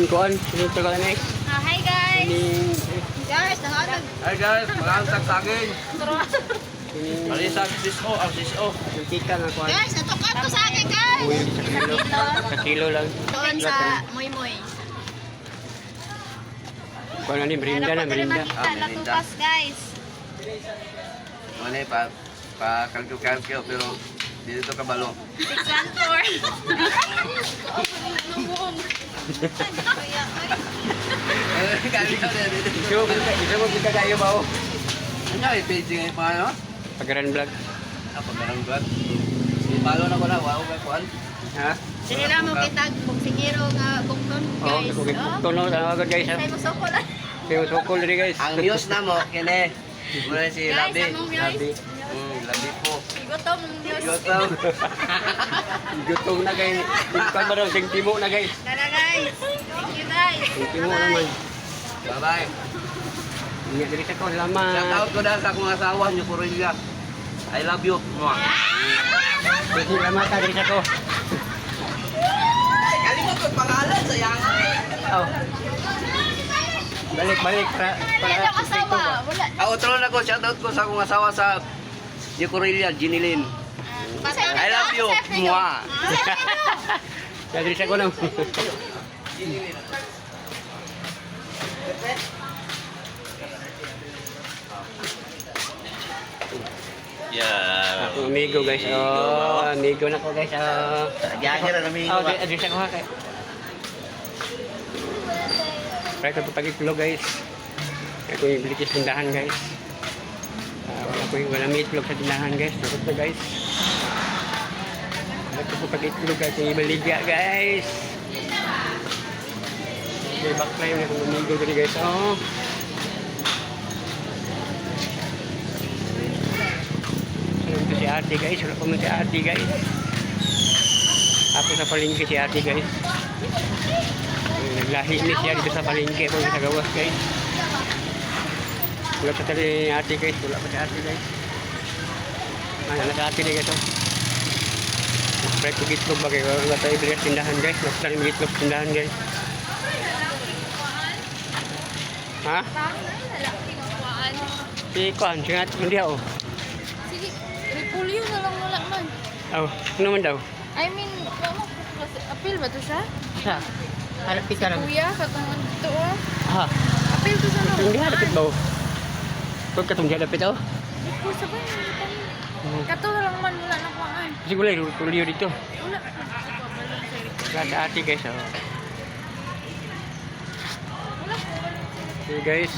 kuan. Sunod ka na next. Hi guys! Guys, nahatag. Hi guys, maraming saging. Malisag siso, ang siso. Yung tika nga kuan. Guys, natukan to sa akin guys! Uy, sa kilo. Sa kilo lang. Doon sa Moy Moy. Kuan ni merinda na, merinda. Makita, latupas guys. Ano pa kalkyo pero dito kabalo. 614. Isa mo kita kayo ba o? Ano ay page ngayon pa ano? Pagaran vlog. Ako ganang vlog. Palo na ko na, wow, may kuan. Ha? Sinira mo kita boksingero nga bukton Oh, guys. kung tono sa agad guys ha. Say mo soko lang. Kayo sokol rin guys. Ang news na mo, kine. Muna si Guys, Labi. among Labi. guys. Labi po. Gutom Diyos. Yotaw. Gutom na guys. Tingkan ba daw, timo na guys. Tara guys. Thank you guys. Timo naman. Bye-bye. Ingat diri sa ko, Shout salamat. out ko na sa akong asawa niyo, Cornelia. I love you. Mwah. Salamat diri sa ko. Kalimot ko pangalan sa yang. Oh. Balik para Wala na asawa. Wala. Outro na ko, shout out ko sa akong asawa sa niyo, Cornelia, Jinilin. I love you. Mwah. Diri sa ko na. Yeah. Ako amigo guys. Oh, amigo na ko guys. Oh. Gahir na amigo. Oh, diri sa ko ha kay. Try ko pag-iklog guys. Kaya ko yung bili sa tindahan guys. Wala may itlog sa tindahan guys. Takot na guys. Wala ko pag-iklog guys. Yung ibaligya guys. Okay, bakla yung akong amigo dali guys. Oh. Salam ko si ate guys. Wala ko man si ate guys. Ako sa palengke si ate guys. Naglahi ni siya dito sa palengke kung sa gawas guys. Wala pa tali ni ate guys. Wala pa si ate guys. Ay, ano sa ate guys oh. Nag-try ko gitlog ba kayo. Wala tayo bilis tindahan guys. Nag-try ko gitlog tindahan guys. Ha? Si Kwan. Si nga hindi ako. Sige, may polio na lang wala man. Oh, ano naman daw? I mean, wala mo appeal ba to siya? Asa? Harap ka lang. Kuya, katong dito ah. Ha? Appeal to siya no. Hindi harapit ba? Huwag ka itong harapit oh. Ikaw sabay kato na lang man wala na kuhaan. Kasi wala yung tuliyo dito. Wala. Wala sa ate guys oh. Wala. Okay guys.